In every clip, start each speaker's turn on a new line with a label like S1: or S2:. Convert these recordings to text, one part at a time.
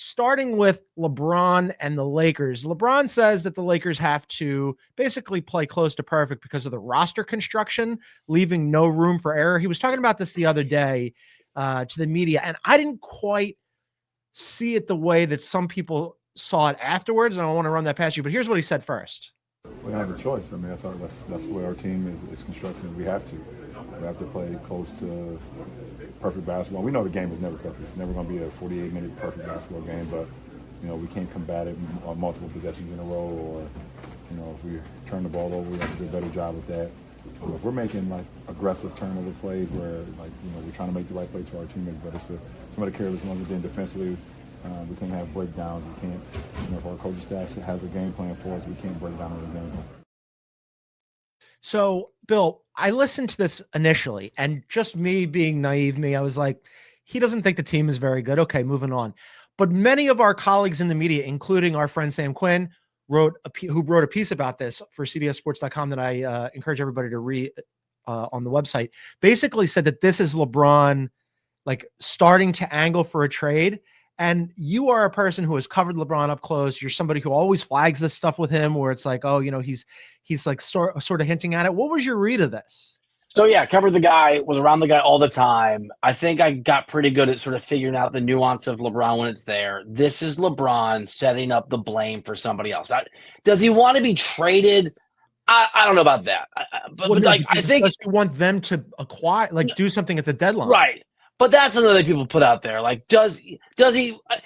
S1: starting with LeBron and the Lakers. LeBron says that the Lakers have to basically play close to perfect because of the roster construction, leaving no room for error. He was talking about this the other day to the media, and I didn't quite see it the way that some people saw it afterwards, and I want to run that past you. But here's what he said first.
S2: We have a choice. I mean, that's the way our team is constructed. We have to play close to perfect basketball. We know the game is never perfect. It's never going to be a 48-minute perfect basketball game, but we can't combat it on multiple possessions in a row, or if we turn the ball over, we have to do a better job with that. But if we're making like aggressive turnover plays where we're trying to make the right play to our teammates, but it's some of the careless ones. Then defensively, we can't have breakdowns. We can't, if our coaching staff has a game plan for us, we can't break down on the game plan.
S1: So, Bill, I listened to this initially, and just me being naive, I was like, he doesn't think the team is very good. Okay, moving on. But many of our colleagues in the media, including our friend Sam Quinn, who wrote a piece about this for CBSSports.com that I encourage everybody to read on the website, basically said that this is LeBron like starting to angle for a trade. And you are a person who has covered LeBron up close. You're somebody who always flags this stuff with him where it's like, oh, he's like sort of hinting at it. What was your read of this?
S3: So, yeah, covered the guy, was around the guy all the time. I think I got pretty good at sort of figuring out the nuance of LeBron when it's there. This is LeBron setting up the blame for somebody else. Does he want to be traded? I don't know about that. I think
S1: you want them to acquire, do something at the deadline.
S3: Right. But that's another thing people put out there. Like, does he?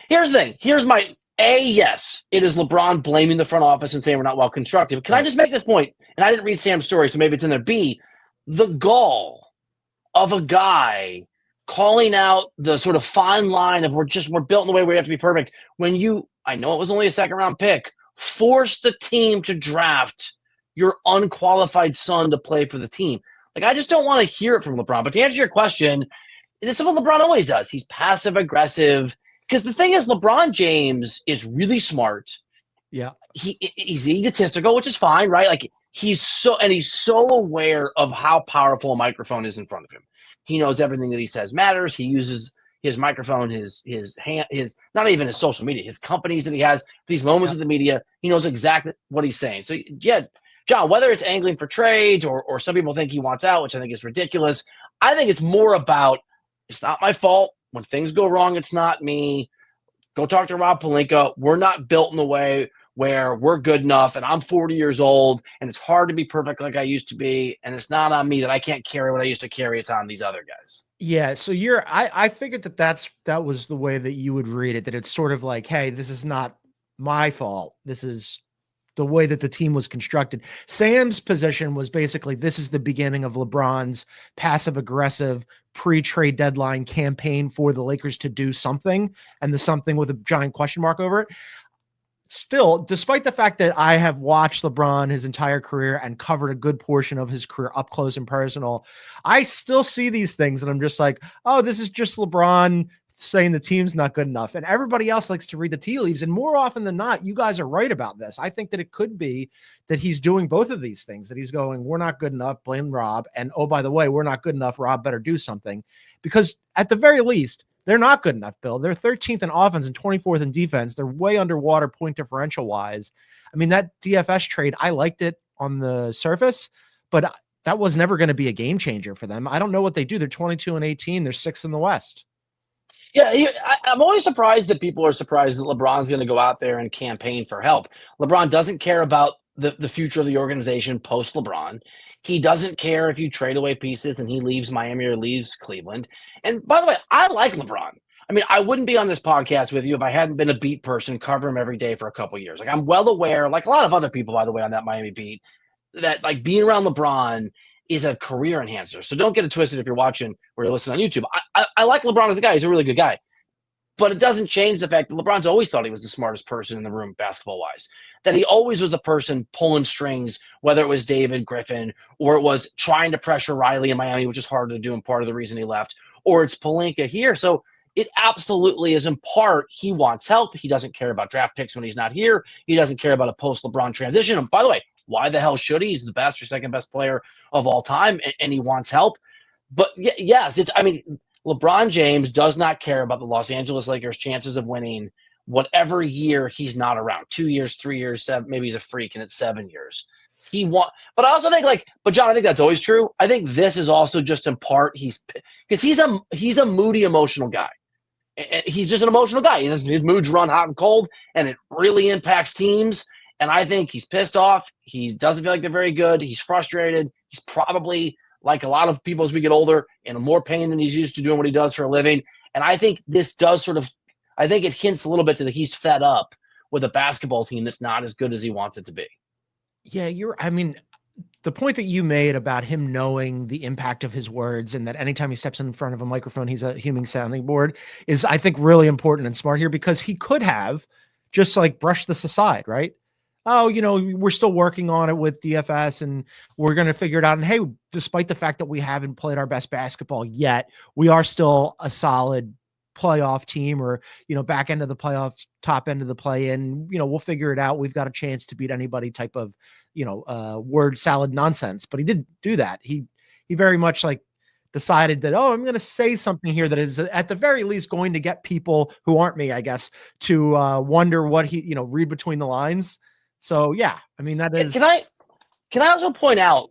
S3: Here's the thing. Here's my yes, it is LeBron blaming the front office and saying we're not well constructed. Can I just make this point? And I didn't read Sam's story, so maybe it's in there. B, the gall of a guy calling out the sort of fine line of we're built in the way where we have to be perfect. When I know it was only a second round pick, force the team to draft your unqualified son to play for the team. Like, I just don't want to hear it from LeBron. But to answer your question, this is what LeBron always does. He's passive aggressive. Because the thing is, LeBron James is really smart.
S1: Yeah.
S3: He's egotistical, which is fine, right? Like, he's so aware of how powerful a microphone is in front of him. He knows everything that he says matters. He uses his microphone, his hand, his not even his social media, his companies that he has, these moments of the media. He knows exactly what he's saying. So, yeah, John, whether it's angling for trades or some people think he wants out, which I think is ridiculous, I think it's more about it's not my fault. When things go wrong, it's not me. Go talk to Rob Pelinka. We're not built in a way where we're good enough, and I'm 40 years old, and it's hard to be perfect like I used to be, and it's not on me that I can't carry what I used to carry. It's on these other guys.
S1: Yeah, so I figured that was the way that you would read it, that it's sort of like, hey, this is not my fault. This is the way that the team was constructed. Sam's position was basically this is the beginning of LeBron's passive-aggressive pre-trade deadline campaign for the Lakers to do something, and the something with a giant question mark over it. Still, despite the fact that I have watched LeBron his entire career and covered a good portion of his career up close and personal, I still see these things and I'm just like, oh, this is just LeBron saying the team's not good enough. And everybody else likes to read the tea leaves. And more often than not, you guys are right about this. I think that it could be that he's doing both of these things, that he's going, we're not good enough, blame Rob. And oh, by the way, we're not good enough. Rob better do something, because at the very least, they're not good enough, Bill. They're 13th in offense and 24th in defense. They're way underwater point differential wise. I mean, that DFS trade, I liked it on the surface, but that was never going to be a game changer for them. I don't know what they do. They're 22-18. They're 6th in the West.
S3: Yeah, I'm always surprised that people are surprised that LeBron's going to go out there and campaign for help. LeBron doesn't care about the future of the organization post-LeBron. He doesn't care if you trade away pieces and he leaves Miami or leaves Cleveland. And by the way, I like LeBron. I mean, I wouldn't be on this podcast with you if I hadn't been a beat person, cover him every day for a couple of years. Like, I'm well aware, like a lot of other people, by the way, on that Miami beat, that like being around LeBron is a career enhancer. So don't get it twisted if you're watching or you're listening on YouTube. I like LeBron as a guy. He's a really good guy. But it doesn't change the fact that LeBron's always thought he was the smartest person in the room basketball-wise, that he always was the person pulling strings, whether it was David Griffin or it was trying to pressure Riley in Miami, which is hard to do and part of the reason he left, or it's Pelinka here. So it absolutely is in part he wants help. He doesn't care about draft picks when he's not here. He doesn't care about a post-LeBron transition. And by the way, why the hell should he? He's the best or second best player of all time, and he wants help. But yes, LeBron James does not care about the Los Angeles Lakers' chances of winning whatever year he's not around, 2 years, 3 years, 7, maybe he's a freak and it's 7 years. But I also think but John, I think that's always true. I think this is also just in part because he's a moody, emotional guy. And he's just an emotional guy. His moods run hot and cold, and it really impacts teams. And I think he's pissed off. He doesn't feel like they're very good. He's frustrated. He's probably, like a lot of people as we get older, in more pain than he's used to doing what he does for a living. And I think this does I think it hints a little bit that he's fed up with a basketball team that's not as good as he wants it to be.
S1: Yeah, the point that you made about him knowing the impact of his words and that anytime he steps in front of a microphone, he's a human sounding board is, I think, really important and smart here, because he could have just like brushed this aside, right? Oh, we're still working on it with DFS and we're going to figure it out. And hey, despite the fact that we haven't played our best basketball yet, we are still a solid playoff team, or, back end of the playoffs, top end of the play in, we'll figure it out. We've got a chance to beat anybody type of, word salad nonsense. But he didn't do that. He very much decided that, I'm going to say something here that is at the very least going to get people who aren't me, I guess, to wonder what he, read between the lines. So yeah, that is.
S3: Can I also point out,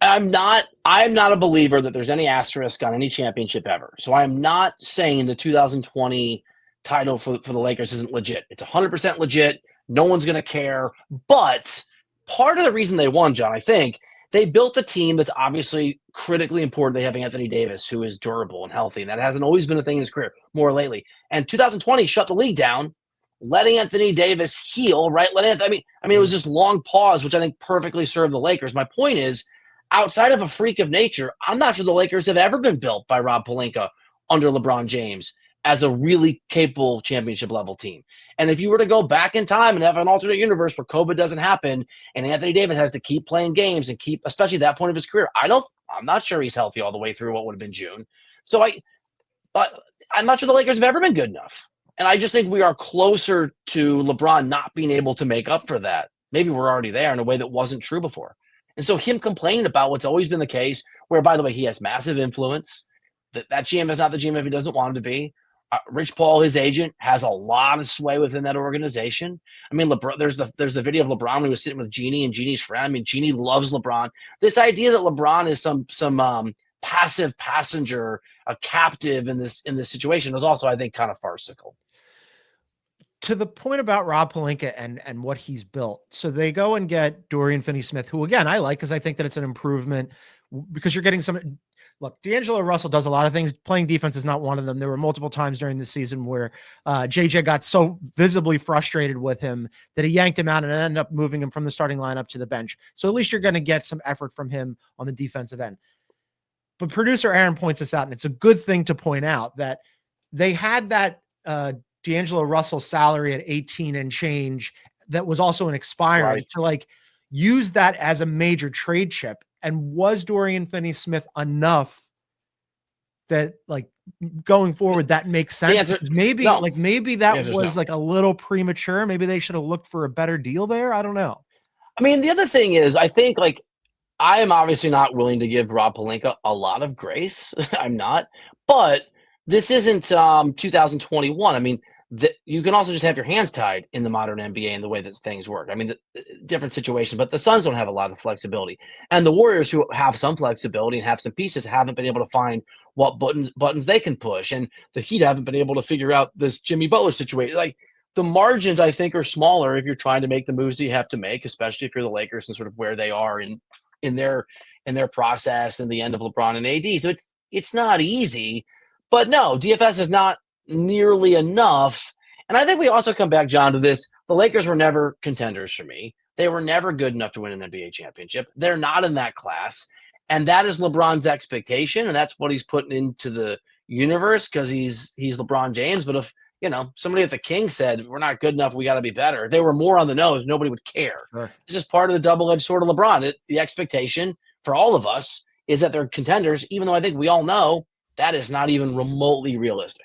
S3: I'm not a believer that there's any asterisk on any championship ever. So I am not saying the 2020 title for the Lakers isn't legit. It's 100% legit. No one's going to care. But part of the reason they won, John, I think, they built a team that's obviously critically important. They have Anthony Davis, who is durable and healthy, and that hasn't always been a thing in his career, more lately. And 2020 shut the league down, letting Anthony Davis heal, right? It was just long pause, which I think perfectly served the Lakers. My point is, outside of a freak of nature, I'm not sure the Lakers have ever been built by Rob Pelinka under LeBron James as a really capable championship level team. And if you were to go back in time and have an alternate universe where COVID doesn't happen and Anthony Davis has to keep playing games and especially that point of his career, I'm not sure he's healthy all the way through what would have been June. So I'm not sure the Lakers have ever been good enough. And I just think we are closer to LeBron not being able to make up for that. Maybe we're already there in a way that wasn't true before. And so him complaining about what's always been the case, where, by the way, he has massive influence. That GM is not the GM if he doesn't want him to be. Rich Paul, his agent, has a lot of sway within that organization. LeBron, there's the video of LeBron when he was sitting with Jeannie and Jeannie's friend. Jeannie loves LeBron. This idea that LeBron is some passive passenger, a captive in this situation is also, I think, kind of farcical.
S1: To the point about Rob Pelinka and what he's built. So they go and get Dorian Finney-Smith, who, again, I like because I think that it's an improvement, because you're getting some. Look, D'Angelo Russell does a lot of things. Playing defense is not one of them. There were multiple times during the season where JJ got so visibly frustrated with him that he yanked him out and ended up moving him from the starting lineup to the bench. So at least you're going to get some effort from him on the defensive end. But producer Aaron points this out, and it's a good thing to point out, that they had that D'Angelo Russell salary at 18 and change that was also an expiring, right, to use that as a major trade chip. And was Dorian Finney-Smith enough that going forward that makes sense? Maybe that was a little premature. Maybe they should have looked for a better deal there. I don't know.
S3: The other thing is, I think I am obviously not willing to give Rob Pelinka a lot of grace. I'm not, but this isn't 2021. You can also just have your hands tied in the modern NBA and the way that things work. Different situations, but the Suns don't have a lot of flexibility. And the Warriors, who have some flexibility and have some pieces, haven't been able to find what buttons they can push. And the Heat haven't been able to figure out this Jimmy Butler situation. The margins, I think, are smaller if you're trying to make the moves that you have to make, especially if you're the Lakers and sort of where they are in their process and the end of LeBron and AD. So it's not easy. But no, DFS is not nearly enough. And I think we also come back, John, to this. The Lakers were never contenders for me. They were never good enough to win an NBA championship. They're not in that class. And that is LeBron's expectation. And that's what he's putting into the universe because he's LeBron James. But if, somebody at the Kings said, we're not good enough, we got to be better, if they were more on the nose, nobody would care. Sure. It's just part of the double-edged sword of LeBron. The expectation for all of us is that they're contenders, even though I think we all know that is not even remotely realistic.